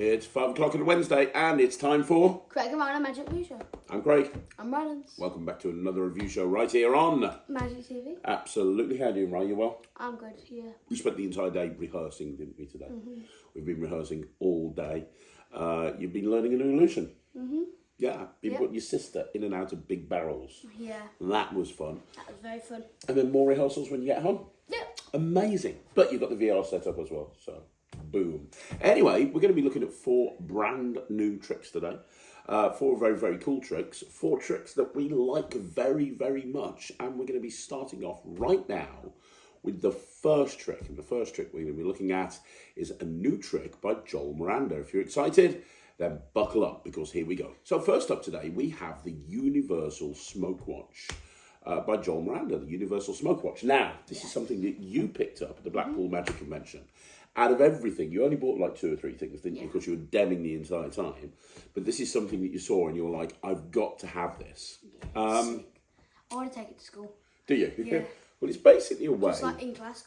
It's 5 o'clock on a Wednesday and it's time for... Craig and Ryland Magic Review Show. I'm Craig. I'm Ryland. Welcome back to another review show right here on... Magic TV. Absolutely. How are you doing, Ryan? You well? I'm good, yeah. We spent the entire day rehearsing, didn't we, today? We've been rehearsing all day. You've been learning a new illusion. Yeah, been putting your sister in and out of big barrels. Yeah. That was fun. That was very fun. And then more rehearsals when you get home. Yeah. Amazing. But you've got the VR set up as well, so boom. Anyway, we're going to be looking at 4 brand new tricks today. 4 very, very cool tricks. 4 tricks that we like very, very much. And we're going to be starting off right now with the first trick. And the first trick we're going to be looking at is a new trick by João Miranda. If you're excited, then buckle up because here we go. So first up today, we have the Universal Smoke Watch by João Miranda, the Universal Smoke Watch. Now, this is something that you picked up at the Blackpool Magic Convention. Out of everything, you only bought like 2 or 3 things, didn't you? Because you were demming the entire time. But this is something that you saw and you were like, I've got to have this. I want to take it to school. Do you? Yeah. Well, it's basically a way... Just like in class.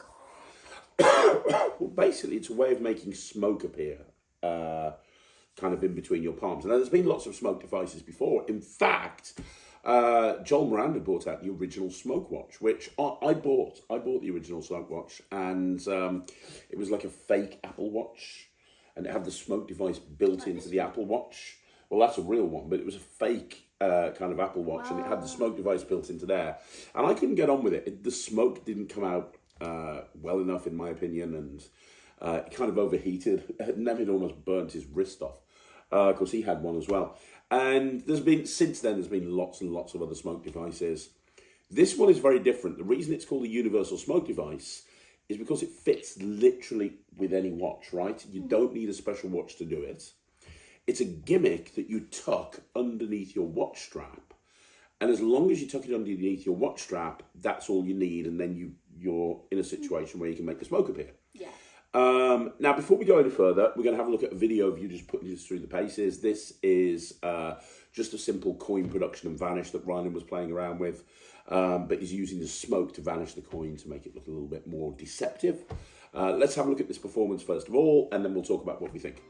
Well, basically, it's a way of making smoke appear kind of in between your palms. And there's been lots of smoke devices before. In fact, João Miranda brought out the original smoke watch, which I bought. I bought the original smoke watch, and it was like a fake Apple Watch, and it had the smoke device built into the Apple Watch. Well, that's a real one, but it was a fake kind of Apple Watch, and it had the smoke device built into there. And I couldn't get on with it. The smoke didn't come out well enough, in my opinion, and it kind of overheated. Neville almost burnt his wrist off, because he had one as well. And since then, there's been lots and lots of other smoke devices. This one is very different. The reason it's called a universal smoke device is because it fits literally with any watch, right? You don't need a special watch to do it. It's a gimmick that you tuck underneath your watch strap. And as long as you tuck it underneath your watch strap, that's all you need. And then you're in a situation where you can make the smoke appear. Yeah. Now, before we go any further, we're going to have a look at a video of you just putting this through the paces. This is just a simple coin production and vanish that Ryland was playing around with, but he's using the smoke to vanish the coin to make it look a little bit more deceptive. Let's have a look at this performance first of all, and then we'll talk about what we think.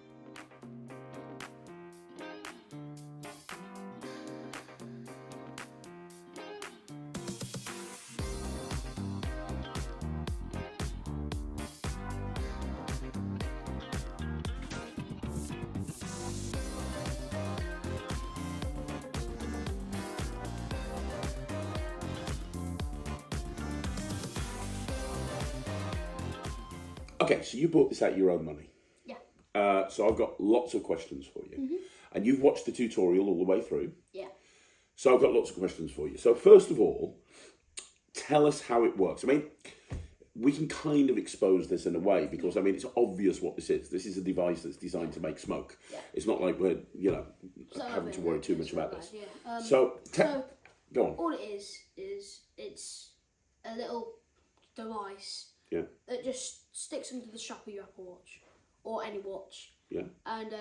Okay, so you bought this out of your own money. Yeah. So I've got lots of questions for you. And you've watched the tutorial all the way through. Yeah. So I've got lots of questions for you. So first of all, tell us how it works. I mean, we can kind of expose this in a way because, I mean, it's obvious what this is. This is a device that's designed to make smoke. Yeah. It's not like we're, having to worry too much about this. Yeah. So go on. All it is it's a little device that just sticks into the strap of your Apple Watch or any watch. Yeah. And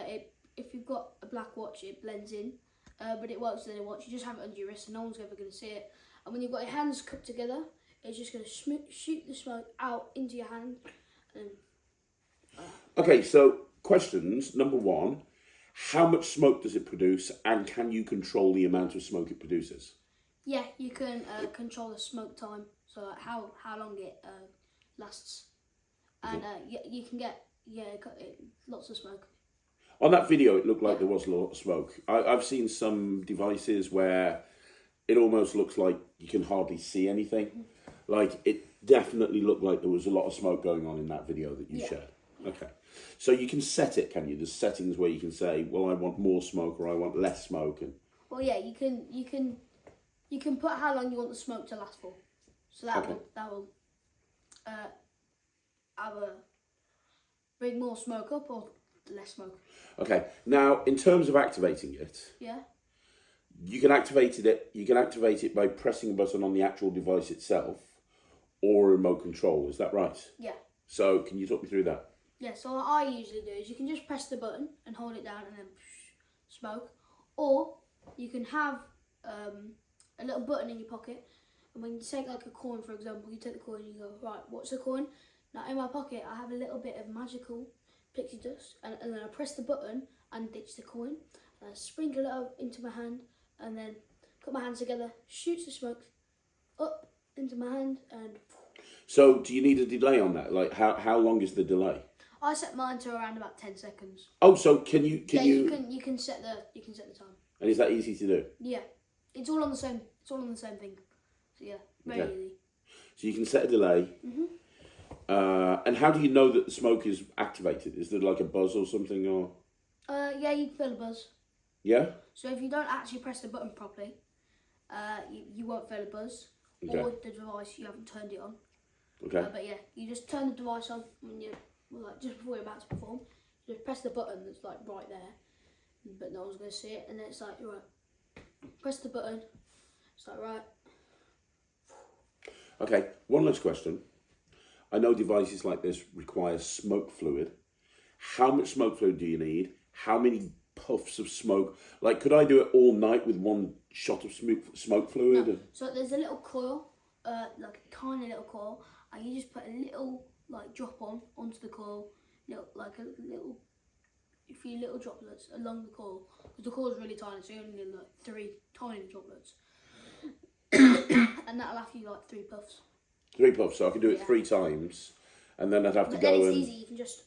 if you've got a black watch, it blends in, but it works with any watch. You just have it under your wrist, and no one's ever going to see it. And when you've got your hands cupped together, it's just going to shoot the smoke out into your hand. And, Okay, so questions. Number 1, how much smoke does it produce, and can you control the amount of smoke it produces? Yeah, you can control the smoke time, so like how long it lasts, and you can get lots of smoke. On that video, it looked like there was a lot of smoke. I've seen some devices where it almost looks like you can hardly see anything. Like, it definitely looked like there was a lot of smoke going on in that video that you shared. Okay. So you can set it, can you? There's settings where you can say, well, I want more smoke or I want less smoke. And well, yeah, you can put how long you want the smoke to last for. So that will either bring more smoke up or less smoke. Okay. Now, in terms of activating it, you can activate it. You can activate it by pressing a button on the actual device itself, or a remote control. Is that right? Yeah. So, can you talk me through that? Yeah. So what I usually do is you can just press the button and hold it down and then smoke, or you can have a little button in your pocket, and when you take like a coin, for example, you take the coin and you go, right, what's the coin? Now in my pocket I have a little bit of magical pixie dust, and then I press the button and ditch the coin. And I sprinkle it into my hand, and then put my hands together, shoots the smoke up into my hand, and. So, do you need a delay on that? Like, how long is the delay? I set mine to around about 10 seconds. Oh, so can you? You can set the time. And is that easy to do? Yeah, it's all on the same. It's all on the same thing. So yeah, very easy. So you can set a delay. And how do you know that the smoke is activated? Is there like a buzz or something, or? Yeah, you can feel a buzz. Yeah. So if you don't actually press the button properly, you won't feel a buzz, or the device you haven't turned it on. Okay. But yeah, you just turn the device on when you just before you're about to perform. You just press the button that's like right there, but no one's going to see it, and then it's like right. Press the button. It's like right. Okay. One last question. I know devices like this require smoke fluid. How much smoke fluid do you need? How many puffs of smoke? Like, could I do it all night with one shot of smoke fluid? No. So there's a little coil, like a tiny little coil, and you just put a little like drop onto the coil, a few little droplets along the coil, because the coil is really tiny, so you only need like 3 tiny droplets, and that'll have you like 3 puffs. 3 puffs, so I can do it 3 times, and then I'd have to go and. Then it's easy. You can just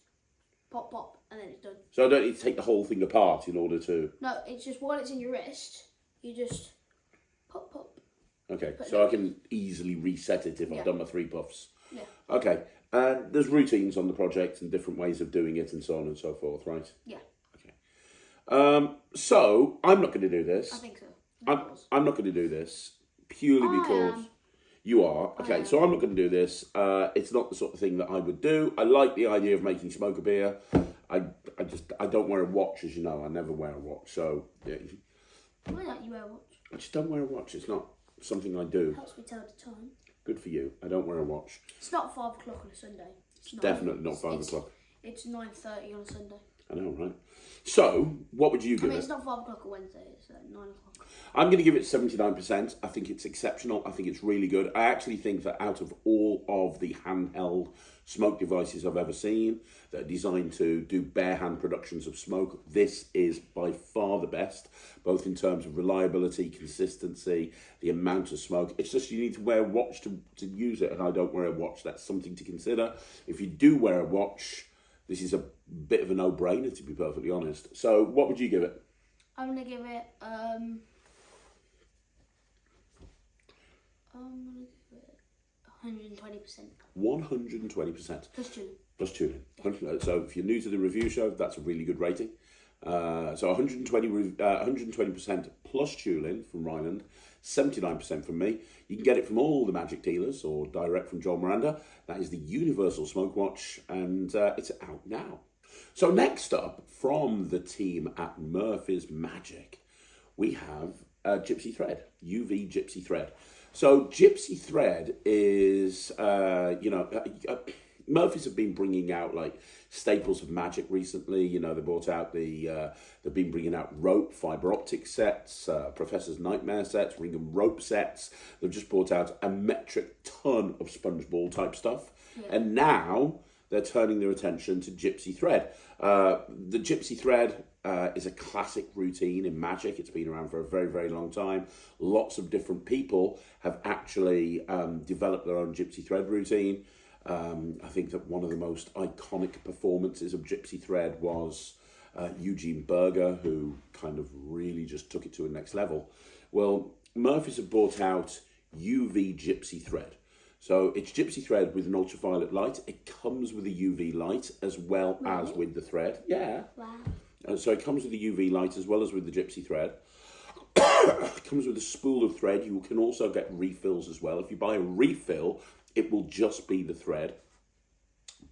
pop, and then it's done. So I don't need to take the whole thing apart in order to. No, it's just while it's in your wrist, you just pop. Okay, so I can easily reset it if I've done my 3 puffs. Yeah. Okay, there's routines on the project and different ways of doing it and so on and so forth, right? Yeah. Okay. So I'm not going to do this. I think so. I'm not going to do this purely because you are. Okay, so I'm not going to do this. It's not the sort of thing that I would do. I like the idea of making smoker beer. I don't wear a watch, as you know. I never wear a watch. So yeah. Why don't you wear a watch? I just don't wear a watch. It's not something I do. Helps me tell the time. Good for you. I don't wear a watch. It's not 5 o'clock on a Sunday. It's definitely not 5 o'clock. It's 9:30 on a Sunday. I know, right? So, what would you give it? It's not 5 o'clock on Wednesday. It's 9 o'clock. I'm going to give it 79%. I think it's exceptional. I think it's really good. I actually think that out of all of the handheld smoke devices I've ever seen that are designed to do bare hand productions of smoke, this is by far the best, both in terms of reliability, consistency, the amount of smoke. It's just you need to wear a watch to use it, and I don't wear a watch. That's something to consider. If you do wear a watch, this is a bit of a no-brainer, to be perfectly honest. So what would you give it? I'm going to give it... I'm going to give it 120%. 120%. Plus tuning. Plus tuning. Yeah. So if you're new to the review show, that's a really good rating. So 120% plus tuning from Ryland, 79% from me. You can get it from all the Magic dealers or direct from João Miranda. That is the Universal Smoke Watch, and it's out now. So next up, from the team at Murphy's Magic, we have Gypsy Thread, UV Gypsy Thread. So Gypsy Thread is, Murphy's have been bringing out like staples of magic recently. You know, they brought out they've been bringing out rope, fiber optic sets, Professor's Nightmare sets, ring and rope sets. They've just brought out a metric ton of sponge ball type stuff. Yeah. And now they're turning their attention to Gypsy Thread. The Gypsy Thread is a classic routine in magic. It's been around for a very, very long time. Lots of different people have actually developed their own Gypsy Thread routine. I think that one of the most iconic performances of Gypsy Thread was Eugene Berger, who kind of really just took it to a next level. Well, Murphy's have brought out UV Gypsy Thread. So it's Gypsy Thread with an ultraviolet light. It comes with a UV light as well as with the thread. Yeah. Wow. So it comes with the UV light as well as with the Gypsy Thread. It comes with a spool of thread. You can also get refills as well. If you buy a refill, it will just be the thread.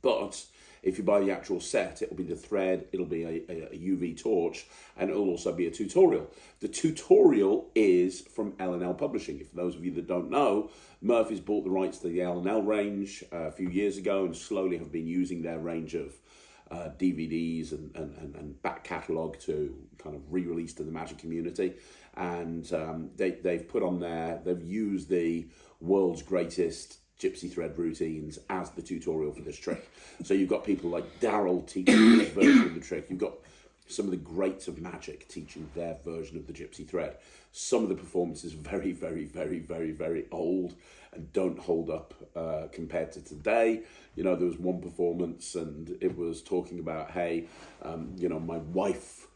But if you buy the actual set, it'll be the thread, it'll be a UV torch, and it'll also be a tutorial. The tutorial is from L&L Publishing. For those of you that don't know, Murphy's bought the rights to the L&L range a few years ago and slowly have been using their range of DVDs and back catalogue to kind of re-release to the magic community. And they've put on there, they've used the world's greatest gypsy thread routines as the tutorial for this trick. So you've got people like Daryl teaching his version of the trick. You've got some of the greats of magic teaching their version of the gypsy thread. Some of the performances are very, very, very, very, very old and don't hold up compared to today. You know, there was one performance and it was talking about, hey, you know, my wife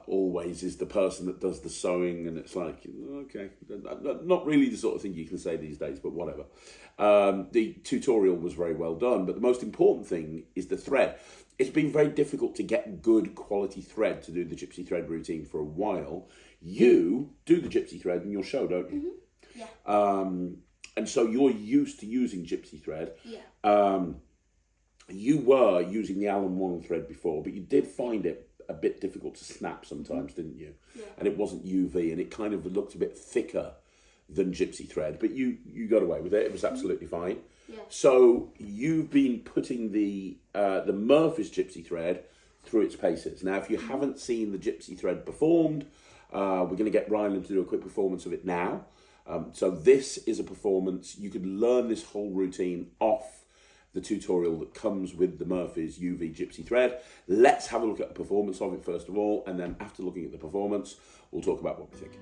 always is the person that does the sewing, and it's like, okay, not really the sort of thing you can say these days, but whatever. The tutorial was very well done, but the most important thing is the thread. It's been very difficult to get good quality thread to do the gypsy thread routine for a while. You do the gypsy thread in your show, don't you? Mm-hmm. Yeah. And so you're used to using gypsy thread. Yeah. You were using the Allen Wong thread before, but you did find it a bit difficult to snap sometimes, didn't you? Yeah. And it wasn't UV, and it kind of looked a bit thicker than gypsy thread, but you got away with it. It was absolutely fine. Yeah. So you've been putting the Murphy's gypsy thread through its paces. Now, if you haven't seen the gypsy thread performed, we're going to get Ryland to do a quick performance of it now. So this is a performance. You could learn this whole routine off the tutorial that comes with the Murphy's UV gypsy thread. Let's have a look at a performance of it first of all, and then after looking at the performance, we'll talk about what we think.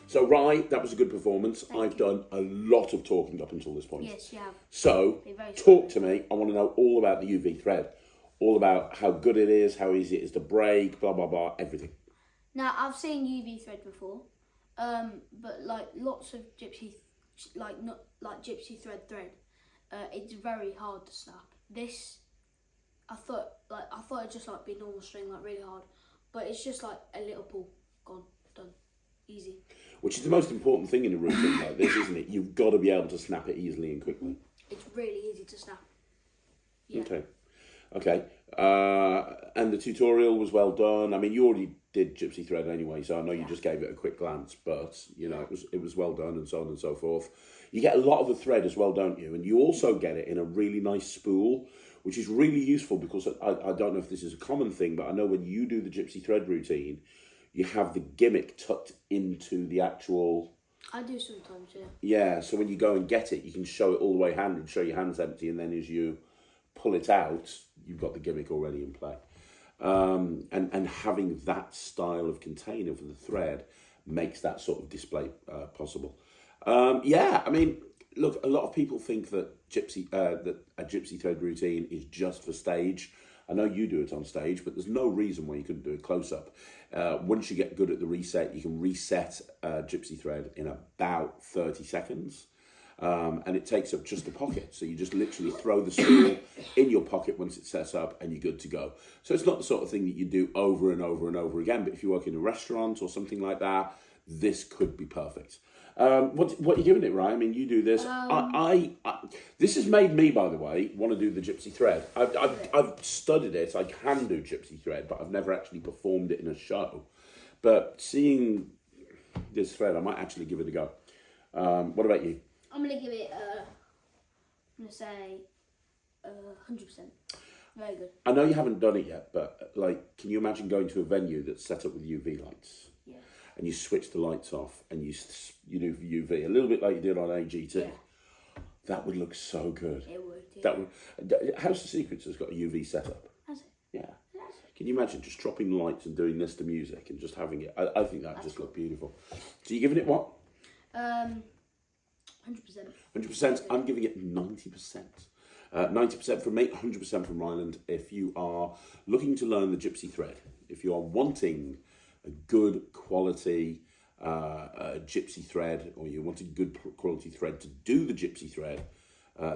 So, Rye, that was a good performance. I've done a lot of talking up until this point. Yes, you have. So, talk to me. I want to know all about the UV thread. All about how good it is, how easy it is to break, blah, blah, blah, everything. Now, I've seen UV thread before, but like lots of gypsy, not like gypsy thread, it's very hard to snap. This, I thought it'd just like be normal string, like really hard, but it's just like a little pull, gone, done, easy. Which is the most important thing in a routine like this, isn't it? You've got to be able to snap it easily and quickly. It's really easy to snap. Yeah. Okay. And the tutorial was well done. I mean, you already did gypsy thread anyway, so I know you just gave it a quick glance, but you know, it was well done, and so on and so forth. You get a lot of the thread as well, don't you? And you also get it in a really nice spool, which is really useful because I don't know if this is a common thing, but I know when you do the gypsy thread routine, you have the gimmick tucked into the actual... I do sometimes, yeah. Yeah, so when you go and get it, you can show it all the way handed, show your hands empty, and then as you pull it out, you've got the gimmick already in play. And having that style of container for the thread makes that sort of display possible. Yeah, I mean, look, a lot of people think that a gypsy thread routine is just for stage. I know you do it on stage, but there's no reason why you couldn't do it close up. Once you get good at the reset, you can reset gypsy thread in about 30 seconds. And it takes up just a pocket. So you just literally throw the spool in your pocket once it's set up and you're good to go. So it's not the sort of thing that you do over and over and over again, but if you work in a restaurant or something like that, this could be perfect. What are you giving it, Ryan? I mean, you do this. This has made me, by the way, want to do the gypsy thread. I've studied it. I can do gypsy thread, but I've never actually performed it in a show. But seeing this thread, I might actually give it a go. What about you? I'm going to give it, I'm going to say 100%. Very good. I know you haven't done it yet, but like, can you imagine going to a venue that's set up with UV lights? Yeah. And you switch the lights off and you do UV, a little bit like you did on AGT. Yeah. That would look so good. It would. Yeah. That would. House of Secrets has got a UV setup. Has it? Yeah. Can you imagine just dropping the lights and doing this to music and just having it? I think that just look beautiful. So you're giving it what? 100%. 100%. I'm giving it 90%. 90% from me, 100% from Ryland. If you are looking to learn the Gypsy thread, if you are wanting a good quality Gypsy thread, or you want a good quality thread to do the Gypsy thread,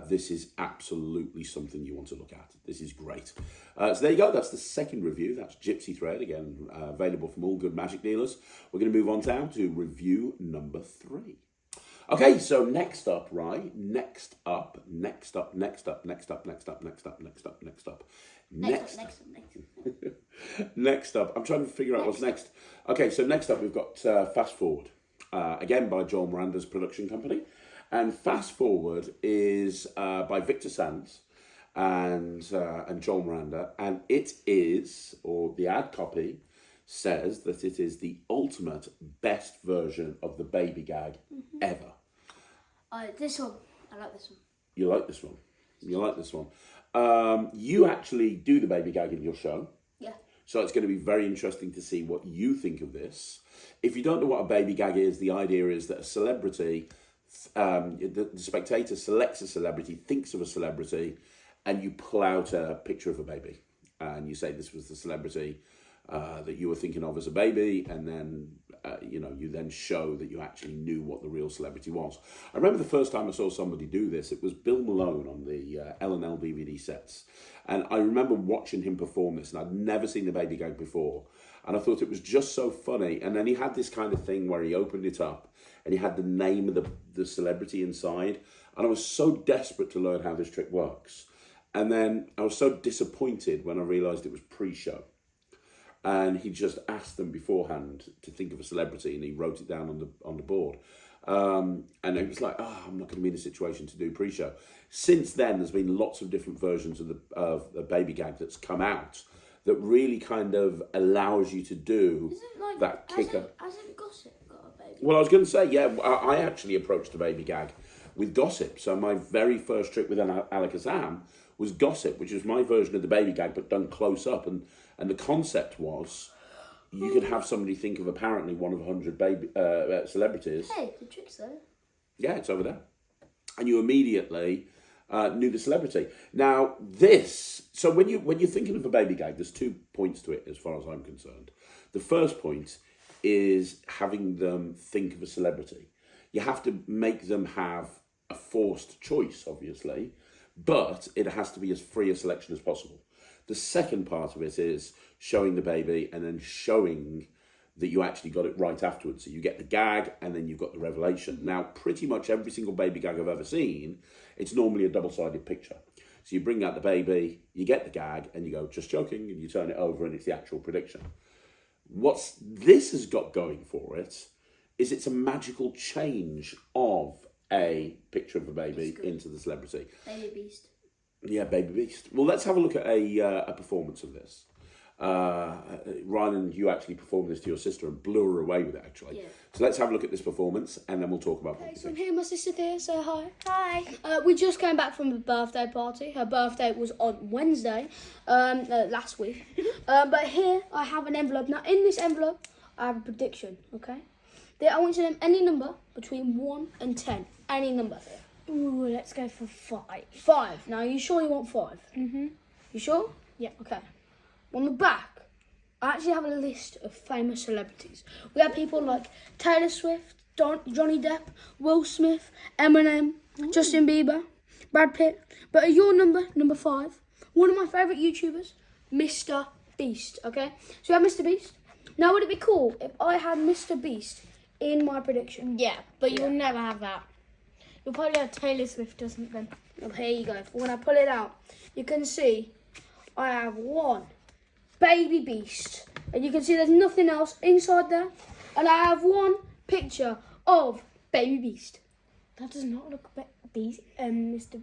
this is absolutely something you want to look at. This is great. So there you go. That's the second review. That's Gypsy thread, again, available from all good magic dealers. We're going to move on down to review number 3. Okay, so next up, right? Next up. Next up. I'm trying to figure out what's next. Okay, so next up we've got Fast Forward, again by João Miranda's production company. And Fast Forward is by Victor Sanz and João Miranda. And it is, or the ad copy says that it is the ultimate best version of the baby gag ever. This one. I like this one. You like this one? You like this one? You actually do the baby gag in your show. Yeah. So it's going to be very interesting to see what you think of this. If you don't know what a baby gag is, the idea is that a celebrity, the spectator selects a celebrity, thinks of a celebrity, and you pull out a picture of a baby. And you say this was the celebrity that you were thinking of as a baby, and then you then show that you actually knew what the real celebrity was. I remember the first time I saw somebody do this, it was Bill Malone on the L&L DVD sets, and I remember watching him perform this, and I'd never seen the baby gag before, and I thought it was just so funny. And then he had this kind of thing where he opened it up, and he had the name of the celebrity inside, and I was so desperate to learn how this trick works, and then I was so disappointed when I realised it was pre-show. And he just asked them beforehand to think of a celebrity, and he wrote it down on the board. And it was like, I'm not going to be in a situation to do pre-show. Since then, there's been lots of different versions of the baby gag that's come out that really kind of allows you to do that kicker. Hasn't Gossip got a baby? Well, I was going to say, yeah, I actually approached the baby gag with Gossip. So my very first trick with aLExGO was Gossip, which was my version of the baby gag, but done close up. And the concept was you could have somebody think of apparently one of 100 baby celebrities. Hey, the trick's there. Yeah, it's over there. And you immediately knew the celebrity. Now, so when you're thinking of a baby gag, there's 2 points to it as far as I'm concerned. The first point is having them think of a celebrity. You have to make them have a forced choice, obviously, but it has to be as free a selection as possible. The second part of it is showing the baby and then showing that you actually got it right afterwards. So you get the gag and then you've got the revelation. Now, pretty much every single baby gag I've ever seen, it's normally a double-sided picture. So you bring out the baby, you get the gag, and you go, just joking, and you turn it over and it's the actual prediction. What this has got going for it is it's a magical change of a picture of a baby into the celebrity. Baby Beast. Yeah, Baby Beast. Well, let's have a look at a performance of this. Ryland, you actually performed this to your sister and blew her away with it, actually. Yeah. So let's have a look at this performance, and then we'll talk about Okay, so I'm here with my sister Thea, say hi. Hi. We just came back from a birthday party. Her birthday was on Wednesday, last week. But here I have an envelope. Now, in this envelope, I have a prediction, okay? I want you to name any number between 1 and 10. Any number. Ooh, let's go for 5. 5. Now, are you sure you want 5? Mm-hmm. You sure? Yeah. Okay. On the back, I actually have a list of famous celebrities. We have people like Taylor Swift, Johnny Depp, Will Smith, Eminem, Justin Bieber, Brad Pitt. But at your number 5, one of my favourite YouTubers, Mr. Beast, okay? So we have Mr. Beast. Now, would it be cool if I had Mr. Beast in my prediction? Yeah, but you'll never have that. You'll probably have Taylor Swift or something. Oh, here you go. When I pull it out, you can see I have 1 Baby Beast. And you can see there's nothing else inside there. And I have 1 picture of Baby Beast. That does not look Beast. Mr.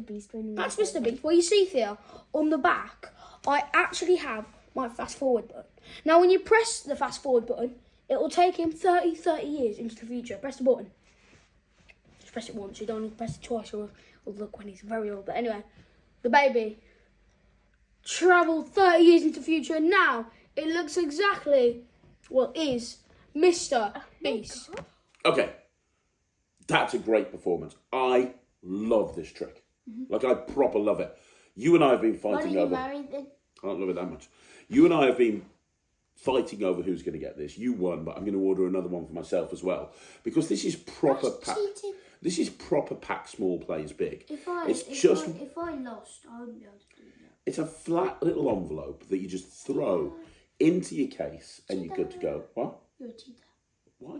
Beast. That's Mr. Beast. Well, you see here on the back, I actually have my fast forward button. Now, when you press the fast forward button, it will take him 30 years into the future. Press the button. Just press it once. You don't need to press it twice, or look when he's very old. But anyway, the baby travelled 30 years into the future, and now it looks exactly what is Mr. Beast. Okay, that's a great performance. I love this trick. Like, I proper love it. You and I have been fighting over... Why don't you marry then? I don't love it that much. You and I have been fighting over who's going to get this. You won, but I'm going to order another one for myself as well, because this is proper pack. This is proper pack small plays big. If I lost, I wouldn't be able to do that. It's a flat little envelope that you just throw into your case and you're good to go. What? You're a cheater. Why?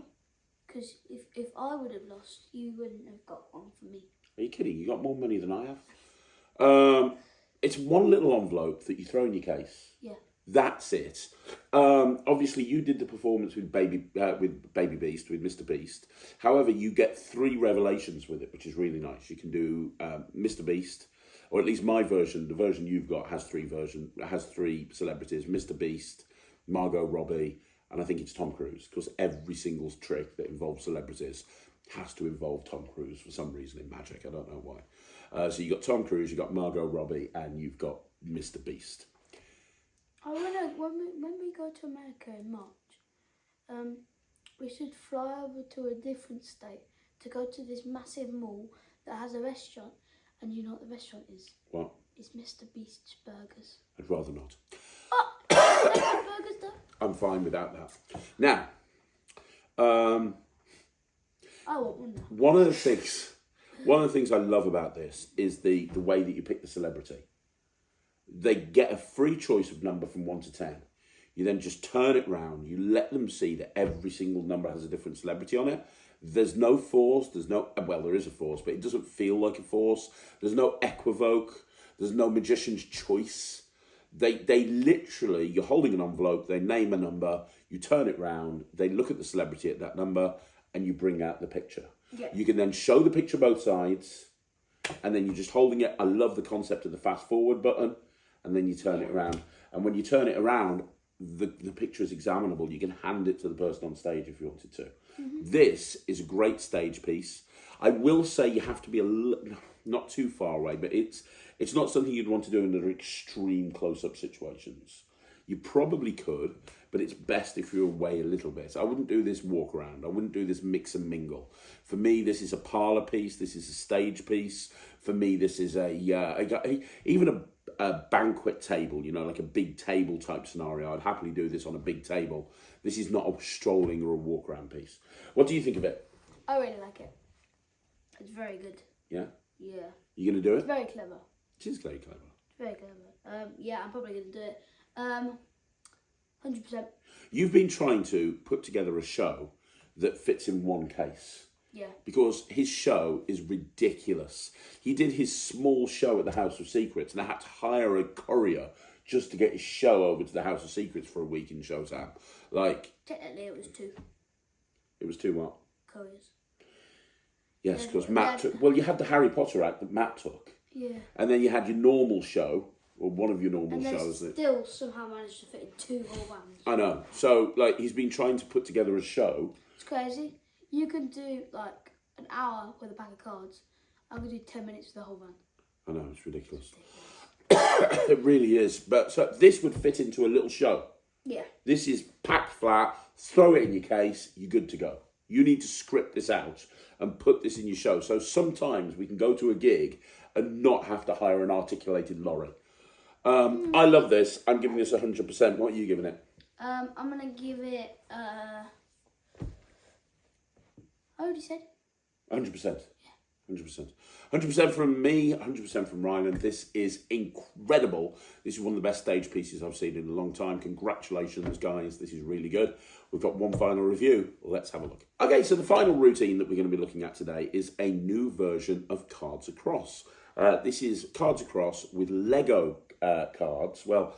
Because if I would have lost, you wouldn't have got one for me. Are you kidding? You got more money than I have. It's one little envelope that you throw in your case. Yeah. That's it. Obviously, you did the performance with Baby Beast, with Mr. Beast. However, you get 3 revelations with it, which is really nice. You can do Mr. Beast, or at least my version. The version you've got has 3 celebrities: Mr. Beast, Margot Robbie, and I think it's Tom Cruise, because every single trick that involves celebrities has to involve Tom Cruise for some reason in magic. I don't know why. So you got Tom Cruise, you got Margot Robbie, and you've got Mr. Beast. I wanna when we go to America in March, we should fly over to a different state to go to this massive mall that has a restaurant, and you know what the restaurant is? What? It's Mr. Beast's Burgers. I'd rather not. Oh, burgers though. I'm fine without that. Now, I want one now. one of the things I love about this is the way that you pick the celebrity. They get a free choice of number from 1 to 10. You then just turn it round. You let them see that every single number has a different celebrity on it. There's no force. There is a force, but it doesn't feel like a force. There's no equivoke. There's no magician's choice. They literally, you're holding an envelope, they name a number, you turn it round, they look at the celebrity at that number, and you bring out the picture. Yeah. You can then show the picture both sides, and then you're just holding it. I love the concept of the fast forward button, and then you turn it around. And when you turn it around, the picture is examinable. You can hand it to the person on stage if you wanted to. This is a great stage piece. I will say you have to be not too far away, but it's not something you'd want to do in the extreme close-up situations. You probably could, but it's best if you're away a little bit. I wouldn't do this walk around. I wouldn't do this mix and mingle. For me, this is a parlour piece. This is a stage piece. For me, this is even a banquet table, like a big table type scenario. I'd happily do this on a big table. This is not a strolling or a walk around piece. What do you think of it? I really like it. It's very good. Yeah? Yeah. You going to do it? It's very clever. It is very clever. It's very clever. Yeah, I'm probably going to do it. 100%. You've been trying to put together a show that fits in one case. Yeah. Because his show is ridiculous. He did his small show at the House of Secrets, and I had to hire a courier just to get his show over to the House of Secrets for a week in Showtime. Technically, it was 2. It was 2 what? Couriers. Yes, because Matt took... Well, you had the Harry Potter act that Matt took. Yeah. And then you had your normal show, or one of your normal shows. And still somehow managed to fit in 2 whole bands. I know. So, he's been trying to put together a show. It's crazy. You can do, an hour with a pack of cards. I could do 10 minutes with the whole band. I know, it's ridiculous. It really is. But so this would fit into a little show. Yeah. This is packed flat, throw it in your case, you're good to go. You need to script this out and put this in your show. So sometimes we can go to a gig and not have to hire an articulated lorry. I love this. I'm giving this 100%. What are you giving it? I'm going to give it... I already said. 100%. 100%. 100% from me, 100% from Ryland. This is incredible. This is one of the best stage pieces I've seen in a long time. Congratulations, guys. This is really good. We've got one final review. Let's have a look. Okay, so the final routine that we're going to be looking at today is a new version of Cards Across. This is Cards Across with Lego cards. Well,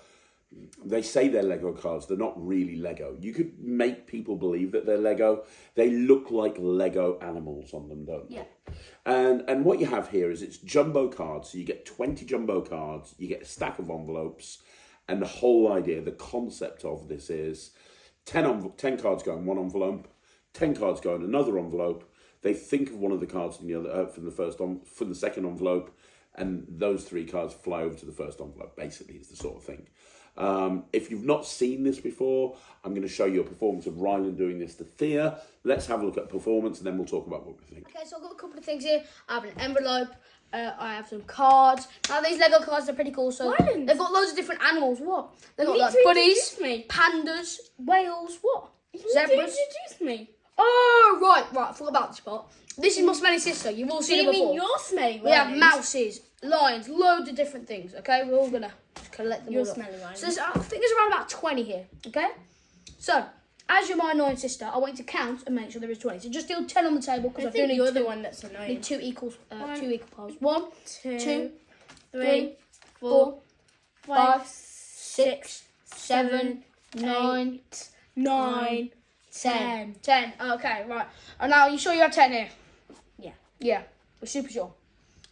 they say they're Lego cards. They're not really Lego. You could make people believe that they're Lego. They look like Lego animals on them, don't they? Yeah. And what you have here is it's jumbo cards. So you get 20 jumbo cards. You get a stack of envelopes. And the whole idea, the concept of this is 10 cards go in one envelope, 10 cards go in another envelope. They think of one of the cards from the other from the second envelope, and those 3 cards fly over to the first envelope. Basically, is the sort of thing. If you've not seen this before, I'm going to show you a performance of Ryland doing this to Thea. Let's have a look at performance, and then we'll talk about what we think. Okay, so I've got a couple of things here. I have an envelope. I have some cards. Now these Lego cards are pretty cool. So Ryland. they've got loads of different animals. What? They've got You like need to bunnies, introduce me. pandas, whales. What? You need to Zebras. introduce me. Oh right. I forgot about this part. This is my smelly sister. You've all seen You her before. mean you're smelly? We have mouses, lions, loads of different things. Okay, we're all gonna collect them. You're all up. smelly, Ryland. So I think there's around about 20 here. Okay. So as you're my annoying sister, I want you to count and make sure there is 20. So just deal 10 on the table because I do need you're two. the one that's annoying. Need two equal piles. 1, 2, 2, 3, 3, 4, 4, 5, 5, 6, 7, 9, 9, 10. 10. Okay, right. And now you sure you have 10 here? Yeah. Yeah, we're super sure.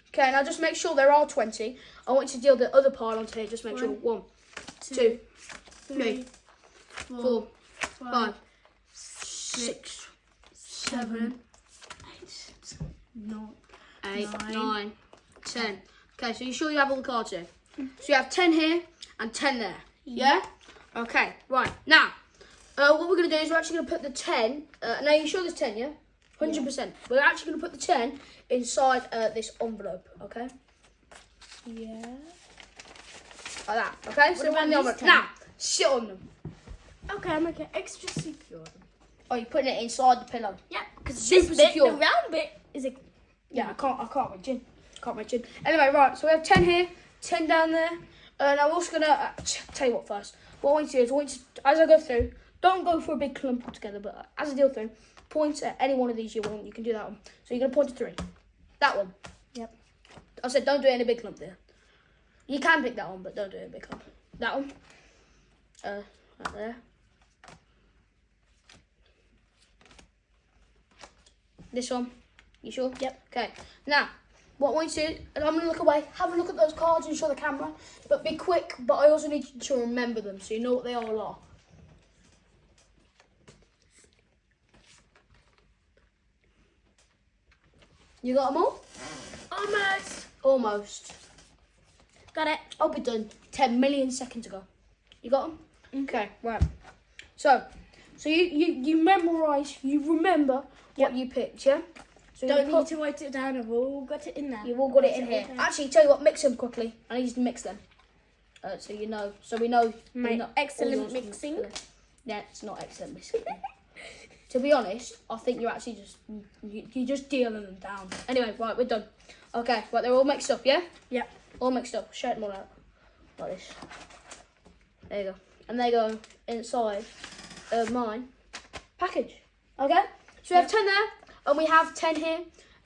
Okay, now just make sure there are 20. I want you to deal the other pile onto here. Just make sure. 1, 2, 3, 4, 5, 6, 7, 8, 9, 10. Okay, so you sure you have all the cards here? So you have 10 here and 10 there. Yeah? Okay, right. Now, what we're going to do is we're actually going to put the 10. Now, you sure there's 10, yeah? 100%. We're actually going to put the 10 inside this envelope, okay? Yeah. Like that, okay? So about in the these envelope. 10? Now, sit on them. Okay, I'm making extra secure. Oh, you're putting it inside the pillow. Yeah, because Super this bit, secure. the round bit, is a... Yeah, I can't reach in. Can't reach in. Anyway, right, so we have 10 here, 10 down there. And I'm also going to tell you what first. What I want you to do is, I want you to, as I go through, don't go for a big clump altogether, but as I deal through, point at any one of these you want. You can do that one. So you're going to point to 3. That one. Yep. I said don't do it in a big clump there. You can pick that one, but don't do it in a big clump. That one. Right there. This one. You sure? Yep. Okay. Now, what I want you to do, and I'm going to look away, have a look at those cards and show the camera, but be quick, but I also need you to remember them so you know what they all are. You got them all? Almost. Almost. Got it. I'll be done 10 million seconds ago. You got them? Okay, right. So you memorise, you remember what you picked, yeah? So Don't you need to write it down. I've all got it in there. You've all got it in here. Okay. Actually, tell you what, mix them quickly. I need you to mix them. So you know, so we know. My excellent all yours mixing. Yeah, it's not excellent mixing. To be honest, I think you're actually just you're just dealing them down. Anyway, right, we're done. Okay, right, they're all mixed up, yeah? Yep. All mixed up. Shake them all out like this. There you go, and they go inside mine package. Okay, so we have 10 there, and we have 10 here,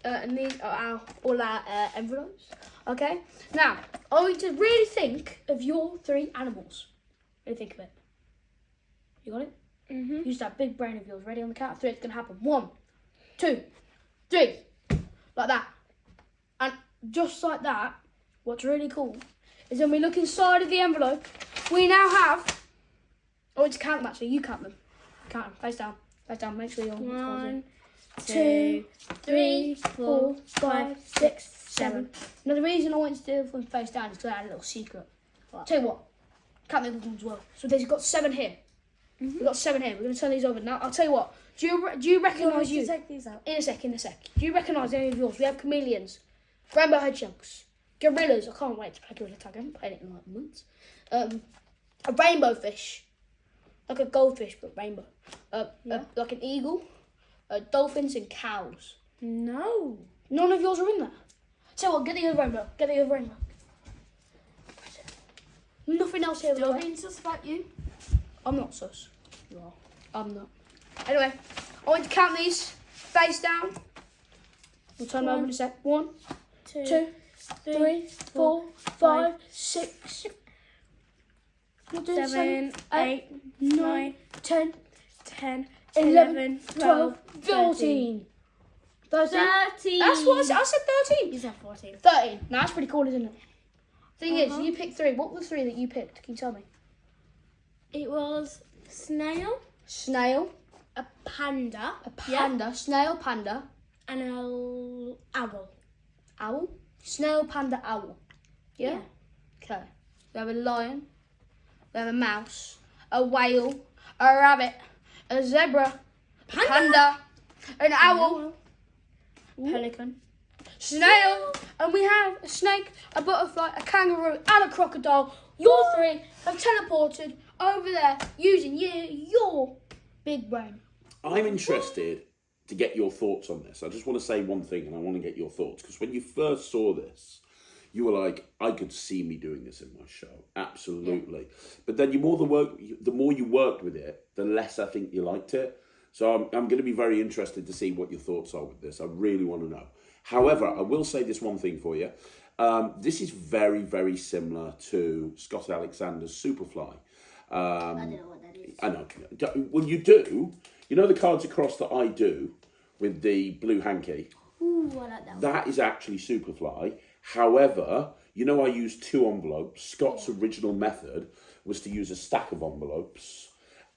and these are all our envelopes. Okay, now I want you to really think of your 3 animals. Really think of it. You got it? Mm-hmm. Use that big brain of yours. Ready on the count of 3. It's gonna happen. 1, 2, 3, like that. And just like that, what's really cool is when we look inside of the envelope, we now have. I want you to count them. Actually, you count them. Count them. Face down. Face down. Make sure you're. 1, 2, 3, 4, 5, 6, 7. Now the reason I want you to do them face down is because I had a little secret. Tell you what, count the other ones as well. So there's got 7 here. We've got 7 here. We're going to turn these over. Now, I'll tell you what. Do you recognise you? Take these out. In a sec. Do you recognise any of yours? We have chameleons, rainbow hedgehogs, gorillas. I can't wait to play gorilla tag. I haven't played it in like months. A rainbow fish, like a goldfish but rainbow. Like an eagle, dolphins and cows. No. None of yours are in there. So what? Get the other rainbow. Get the other rainbow. Nothing else here. Still right? being sus about you. I'm not sus. You are. I'm not. Anyway, I want you to count these face down. We'll turn them over in a sec. 1, 2, 3, 4, 5, 6. 7, 8, 9, 10, 10, 11, 12, 13. 13. That's what I said. I said 13. You said 14. 13. No, that's pretty cool, isn't it? Thing is, you picked 3. What were the 3 that you picked? Can you tell me? It was snail, Snail, a panda, snail, panda, and an owl. owl. Snail, panda, owl. Yeah? Okay. We have a lion. We have a mouse. A whale. A rabbit. A zebra. Panda. An owl. Pelican. Snail. And we have a snake, a butterfly, a kangaroo, and a crocodile. Your 3 have teleported over there using your big brain. I'm interested to get your thoughts on this. I just want to say one thing, and I want to get your thoughts, because when you first saw this, you were like, I could see me doing this in my show. Absolutely. Yeah. But then the more you worked with it, the less I think you liked it. So I'm going to be very interested to see what your thoughts are with this. I really want to know. However, I will say this one thing for you. This is very, very similar to Scott Alexander's Superfly. I don't know what that is. I know. Well, you do. You know the cards across that I do with the blue hanky? Ooh, I like that one. That is actually Superfly. However, you know I used 2 envelopes. Scott's original method was to use a stack of envelopes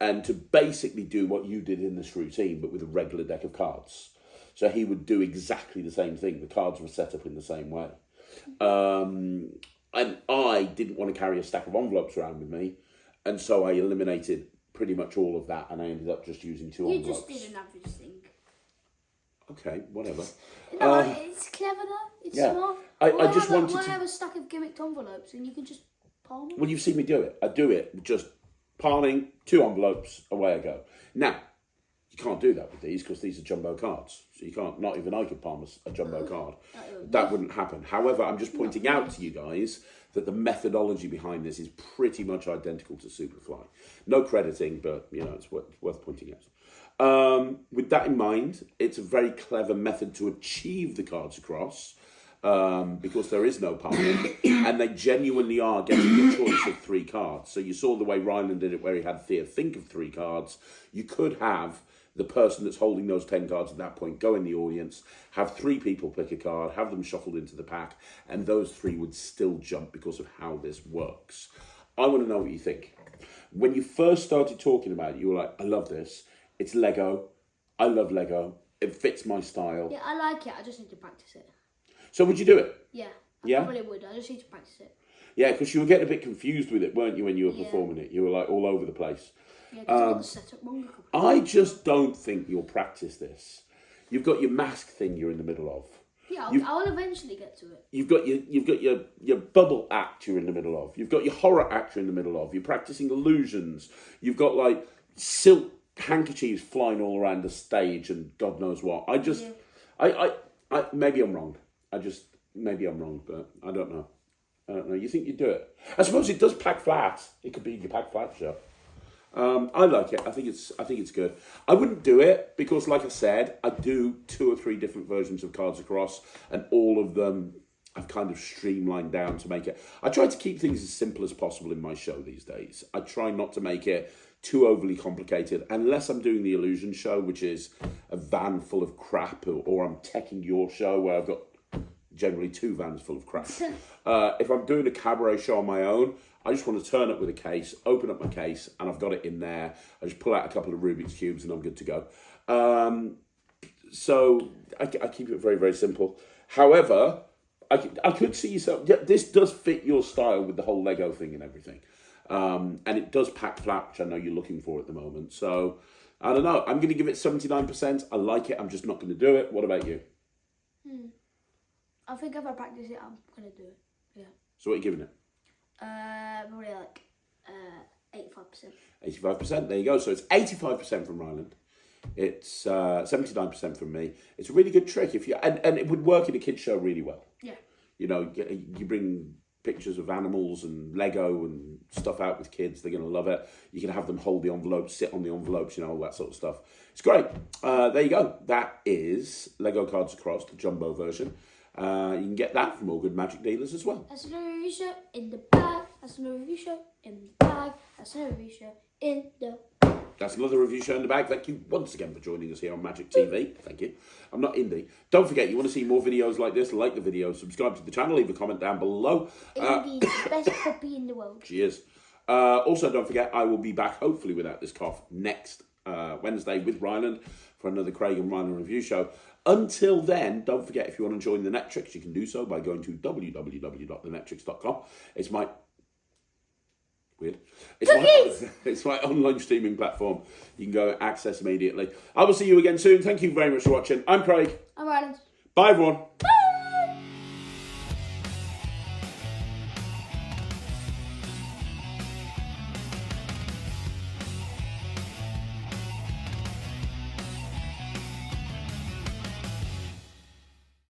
and to basically do what you did in this routine, but with a regular deck of cards. So he would do exactly the same thing. The cards were set up in the same way. And I didn't want to carry a stack of envelopes around with me. And so I eliminated pretty much all of that, and I ended up just using 2 envelopes. You just did an average thing. Okay, whatever. No, it's clever though. It's smart. I just wanted Why to have a stack of gimmicked envelopes and you can just palm them? Well, you've seen me do it. I do it just palming 2 envelopes, away I go. Now, you can't do that with these because these are jumbo cards. So you can't, not even I could palm a jumbo card. That wouldn't happen. However, I'm just pointing out to you guys that the methodology behind this is pretty much identical to Superfly. No crediting, but, you know, it's worth pointing out. With that in mind, it's a very clever method to achieve the cards across. Because there is no palming, and they genuinely are getting the choice of 3 cards. So you saw the way Ryland did it, where he had Thea think of 3 cards. You could have the person that's holding those 10 cards at that point go in the audience, have 3 people pick a card, have them shuffled into the pack, and those 3 would still jump because of how this works. I want to know what you think. When you first started talking about it, you were like, I love this. It's Lego. I love Lego. It fits my style. Yeah, I like it. I just need to practice it. So would you do it? Yeah, I probably would. I just need to practice it. Yeah, because you were getting a bit confused with it, weren't you, when you were performing it? You were like all over the place. Yeah, because I got the setup wrong. I just don't think you'll practice this. You've got your mask thing you're in the middle of. Yeah, I'll eventually get to it. You've got your bubble act you're in the middle of. You've got your horror act you're in the middle of. You're practicing illusions. You've got like silk handkerchiefs flying all around the stage and God knows what. I maybe I'm wrong. Maybe I'm wrong, but I don't know. You think you'd do it? I suppose it does pack flat. It could be your pack flat show. I like it. I think it's good. I wouldn't do it because, like I said, I do 2 or 3 different versions of Cards Across, and all of them I've kind of streamlined down to make it. I try to keep things as simple as possible in my show these days. I try not to make it too overly complicated, unless I'm doing the illusion show, which is a van full of crap, or I'm teching your show where I've got generally 2 vans full of crap. If I'm doing a cabaret show on my own, I just want to turn up with a case, open up my case, and I've got it in there. I just pull out a couple of Rubik's Cubes and I'm good to go. So I keep it very, very simple. However, I could see yourself, this does fit your style with the whole Lego thing and everything. And it does pack flat, which I know you're looking for at the moment. So, I don't know. I'm going to give it 79%. I like it. I'm just not going to do it. What about you? I think if I practice it, I'm going to do it. Yeah. So what are you giving it? Probably like 85%. 85%. There you go. So it's 85% from Ryland. It's 79% from me. It's a really good trick. And it would work in a kids show really well. Yeah. You know, you bring pictures of animals and Lego and stuff out with kids. They're going to love it. You can have them hold the envelopes, sit on the envelopes, you know, all that sort of stuff. It's great. There you go. That is Lego Cards Across, the jumbo version. You can get that from all good magic dealers as well. That's a in the back. That's another review show in the bag. That's another review show in the That's another review show in the bag. Thank you once again for joining us here on Magic TV. Thank you. I'm not indie. Don't forget, you want to see more videos like this, like the video, subscribe to the channel, leave a comment down below. Indie, the best puppy in the world. Cheers. Also, don't forget, I will be back, hopefully without this cough, next Wednesday with Ryland for another Craig and Ryland review show. Until then, don't forget, if you want to join the Netrix, you can do so by going to www.thenetrix.com. It's my... Weird. It's my online streaming platform. You can go access immediately. I will see you again soon. Thank you very much for watching. I'm Craig. I'm Ryland. Bye, everyone. Bye.